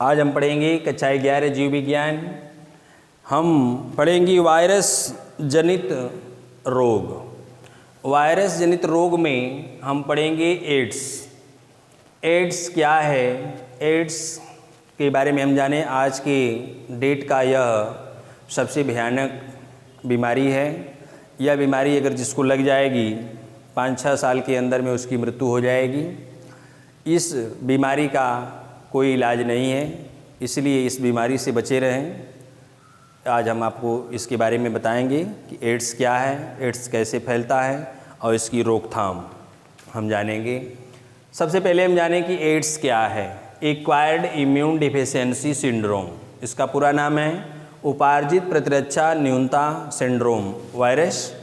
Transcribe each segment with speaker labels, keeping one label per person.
Speaker 1: आज हम पढ़ेंगे कक्षा 11 जीव विज्ञान। हम पढ़ेंगे वायरस जनित रोग। वायरस जनित रोग में हम पढ़ेंगे एड्स। एड्स क्या है, एड्स के बारे में हम जानें। आज के डेट का यह सबसे भयानक बीमारी है। यह बीमारी अगर जिसको लग जाएगी 5-6 साल के अंदर में उसकी मृत्यु हो जाएगी। इस बीमारी का कोई इलाज नहीं है, इसलिए इस बीमारी से बचे रहें। आज हम आपको इसके बारे में बताएंगे कि एड्स क्या है, एड्स कैसे फैलता है और इसकी रोकथाम हम जानेंगे। सबसे पहले हम जानें कि एड्स क्या है। एक्वायर्ड इम्यून डिफिशियंसी सिंड्रोम, इसका पूरा नाम है उपार्जित प्रतिरक्षा न्यूनता सिंड्रोम वायरस।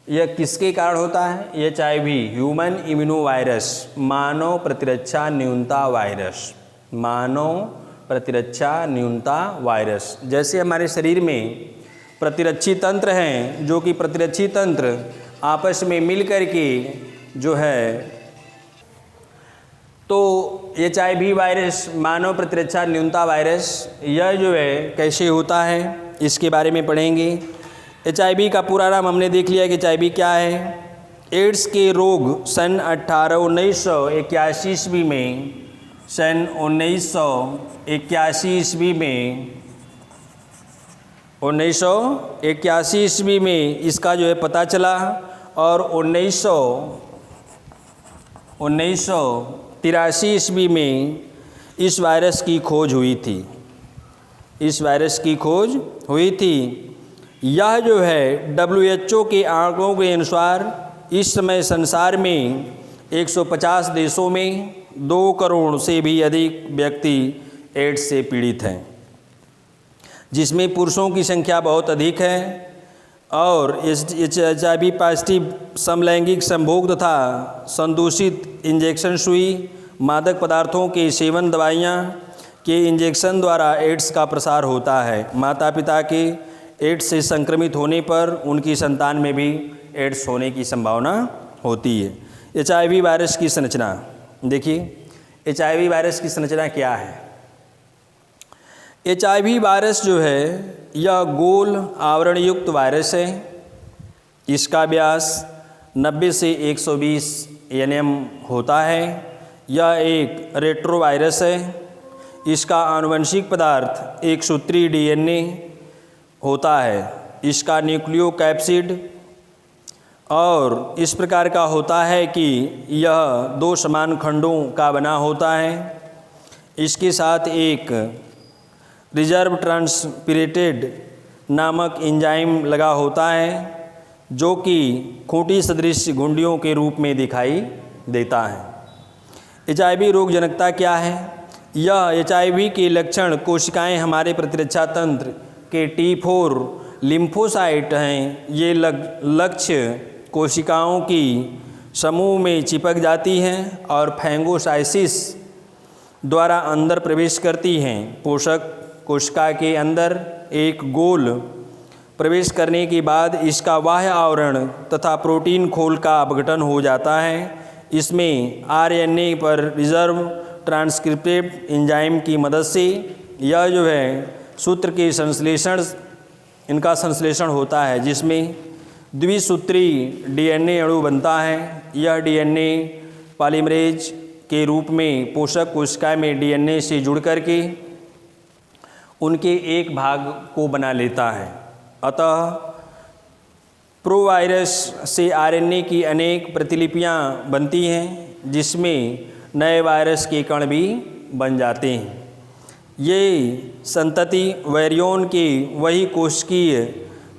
Speaker 1: यह किसके कारण होता है? HIV ह्यूमन इम्यूनो वायरस, मानव प्रतिरक्षा न्यूनता वायरस। मानव प्रतिरक्षा न्यूनता वायरस। जैसे हमारे शरीर में प्रतिरक्षी तंत्र हैं, जो कि प्रतिरक्षी तंत्र आपस में मिल कर के जो है, तो HIV वायरस, मानव प्रतिरक्षा न्यूनता वायरस, यह जो है कैसे होता है इसके बारे में पढ़ेंगे। HIV का पूरा नाम हमने देख लिया कि HIV क्या है। एड्स के रोग सन 1981 ईस्वी में, सन 1981 ईस्वी में 1981 ईस्वी में इसका जो है पता चला और 1983 ईस्वी में इस वायरस की खोज हुई थी। इस वायरस की खोज हुई थी। यह जो है WHO के आंकड़ों के अनुसार इस समय संसार में 150 देशों में 2 करोड़ से भी अधिक व्यक्ति एड्स से पीड़ित हैं, जिसमें पुरुषों की संख्या बहुत अधिक है। और HIV पॉजिटिव समलैंगिक संभोग तथा संदूषित इंजेक्शन सुई, मादक पदार्थों के सेवन, दवाइयाँ के इंजेक्शन द्वारा एड्स का प्रसार होता है। माता पिता के एड्स से संक्रमित होने पर उनकी संतान में भी एड्स होने की संभावना होती है। HIV वायरस की संरचना देखिए। HIV वायरस की संरचना क्या है? HIV वायरस जो है यह गोल आवरण युक्त वायरस है। इसका व्यास 90 से 120 nm होता है। यह एक रेट्रोवायरस है। इसका आनुवंशिक पदार्थ एक सूत्री DNA होता है। इसका न्यूक्लियोकैप्सिड और इस प्रकार का होता है कि यह 2 समान खंडों का बना होता है। इसके साथ एक रिजर्व ट्रांसपिरेटेड नामक एंजाइम लगा होता है, जो कि खूंटी सदृश घुंडियों के रूप में दिखाई देता है। HIV रोग जनकता क्या है? यह HIV के लक्षण कोशिकाएं हमारे प्रतिरक्षा तंत्र के T4 लिम्फोसाइट हैं। ये लक्ष्य कोशिकाओं की समूह में चिपक जाती हैं और फैंगोसाइसिस द्वारा अंदर प्रवेश करती हैं। पोषक कोशिका के अंदर एक गोल प्रवेश करने के बाद इसका बाह्य आवरण तथा प्रोटीन खोल का अपघटन हो जाता है। इसमें RNA पर रिजर्व ट्रांसक्रिप्टेड एंजाइम की मदद से यह जो है सूत्र के संश्लेषण, इनका संश्लेषण होता है, जिसमें द्विसूत्री DNA अणु बनता है। यह DNA पॉलीमरेज के रूप में पोषक कोशिका में DNA से जुड़ करके उनके एक भाग को बना लेता है। अतः प्रोवायरस से RNA की अनेक प्रतिलिपियां बनती हैं, जिसमें नए वायरस के कण भी बन जाते हैं। ये संतति वैरियन के वही कोशिकीय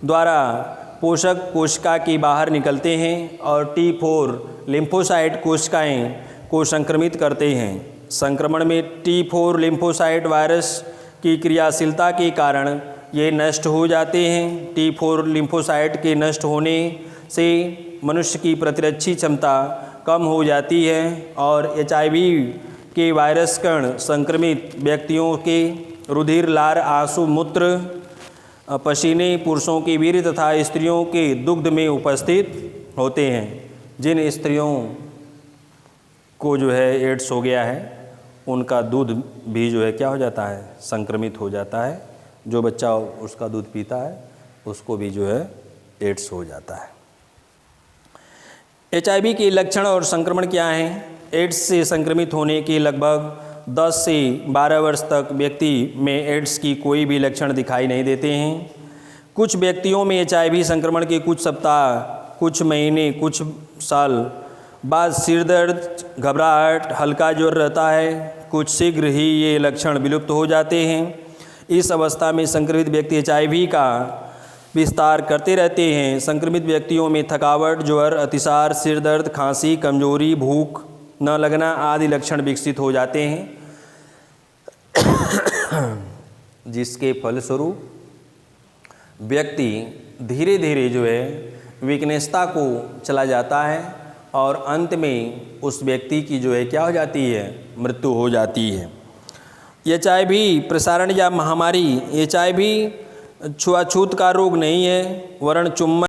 Speaker 1: द्वारा पोषक कोशिका के बाहर निकलते हैं और T4 लिम्फोसाइट कोशिकाएं को संक्रमित करते हैं। संक्रमण में T4 लिम्फोसाइट वायरस की क्रियाशीलता के कारण ये नष्ट हो जाते हैं। T4 लिम्फोसाइट के नष्ट होने से मनुष्य की प्रतिरक्षी क्षमता कम हो जाती है और HIV के वायरस कण संक्रमित व्यक्तियों के रुधिर, लार, आंसू, मूत्र, पसीने, पुरुषों के वीर्य तथा स्त्रियों के दुग्ध में उपस्थित होते हैं। जिन स्त्रियों को जो है एड्स हो गया है उनका दूध भी जो है क्या हो जाता है, संक्रमित हो जाता है। जो बच्चा उसका दूध पीता है उसको भी जो है एड्स हो जाता है। HIV के लक्षण और संक्रमण क्या हैं? एड्स से संक्रमित होने के लगभग 10 से 12 वर्ष तक व्यक्ति में एड्स की कोई भी लक्षण दिखाई नहीं देते हैं। कुछ व्यक्तियों में HIV संक्रमण के कुछ सप्ताह, कुछ महीने, कुछ साल बाद सिर दर्द, घबराहट, हल्का ज्वर रहता है। कुछ शीघ्र ही ये लक्षण विलुप्त हो जाते हैं। इस अवस्था में संक्रमित व्यक्ति HIV का विस्तार करते रहते हैं। संक्रमित व्यक्तियों में थकावट, ज्वर, अतिसार, सिर दर्द, खांसी, कमजोरी, भूख न लगना आदि लक्षण विकसित हो जाते हैं, जिसके फलस्वरूप व्यक्ति धीरे धीरे जो है वीकनेसता को चला जाता है और अंत में उस व्यक्ति की जो है क्या हो जाती है, मृत्यु हो जाती है। HIV प्रसारण या महामारी, HIV छुआछूत का रोग नहीं है, वरन चुंबन